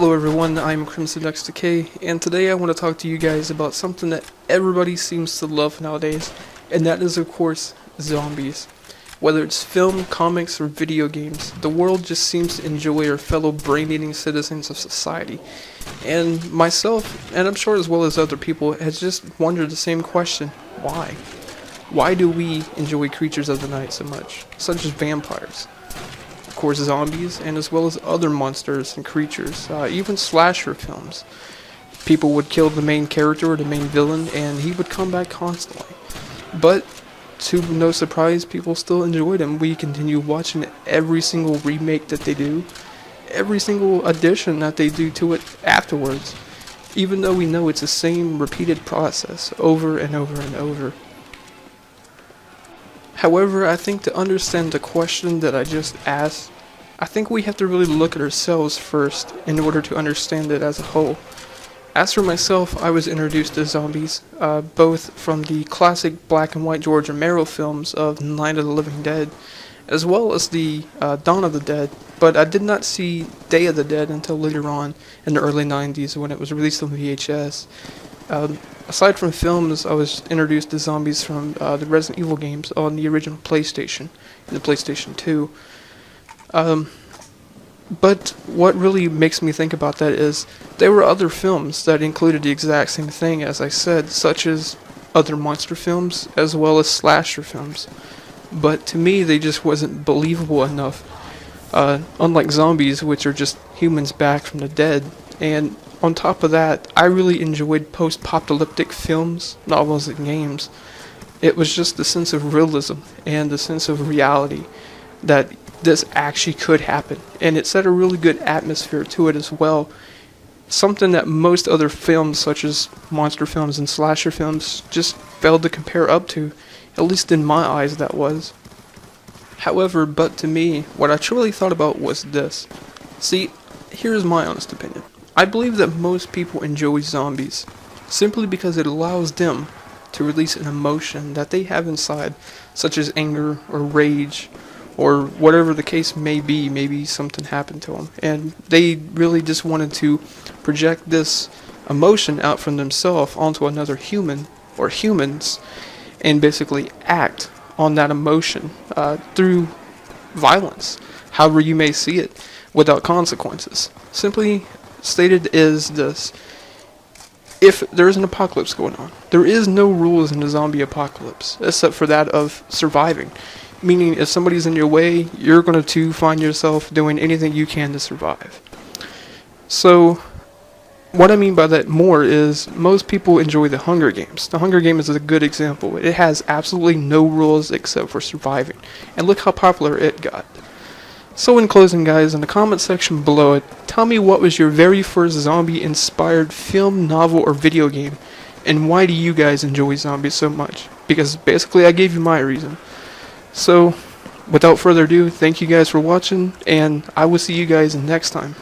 Hello everyone, I'm Crimson XDK, and today I want to talk to you guys about something that everybody seems to love nowadays, and that is of course, zombies. Whether it's film, comics, or video games, the world just seems to enjoy our fellow brain-eating citizens of society. And myself, and I'm sure as well as other people, has just wondered the same question: why? Why do we enjoy creatures of the night so much, such as vampires? Of course, zombies, and as well as other monsters and creatures, even slasher films. People would kill the main character or the main villain, and he would come back constantly. But, to no surprise, people still enjoyed him. We continue watching every single remake that they do, every single addition that they do to it afterwards, even though we know it's the same repeated process over and over and over. However, I think to understand the question that I just asked, I think we have to really look at ourselves first in order to understand it as a whole. As for myself, I was introduced to zombies, both from the classic black and white George Romero films of Night of the Living Dead, as well as the Dawn of the Dead, but I did not see Day of the Dead until later on in the early 90s when it was released on VHS. Aside from films, I was introduced to zombies from the Resident Evil games on the original PlayStation, and the PlayStation 2. But what really makes me think about that is there were other films that included the exact same thing, as I said, such as other monster films as well as slasher films. But to me, they just wasn't believable enough. Unlike zombies, which are just humans back from the dead. And on top of that, I really enjoyed post-apocalyptic films, novels, and games. It was just the sense of realism and the sense of reality that this actually could happen. And it set a really good atmosphere to it as well. Something that most other films, such as monster films and slasher films, just failed to compare up to. At least in my eyes, that was. However, but to me, what I truly thought about was this. See, here's my honest opinion. I believe that most people enjoy zombies simply because it allows them to release an emotion that they have inside, such as anger or rage or whatever the case may be. Maybe something happened to them and they really just wanted to project this emotion out from themselves onto another human or humans and basically act on that emotion through violence, however you may see it, without consequences. Simply stated is this: if there is an apocalypse going on, there is no rules in the zombie apocalypse except for that of surviving. Meaning, if somebody's in your way, you're going to find yourself doing anything you can to survive. So, what I mean by that more is, most people enjoy the Hunger Games. The Hunger Games is a good example. It has absolutely no rules except for surviving. And look how popular it got. So in closing, guys, in the comment section below it, tell me what was your very first zombie-inspired film, novel, or video game, and why do you guys enjoy zombies so much? Because basically I gave you my reason. So, without further ado, thank you guys for watching, and I will see you guys next time.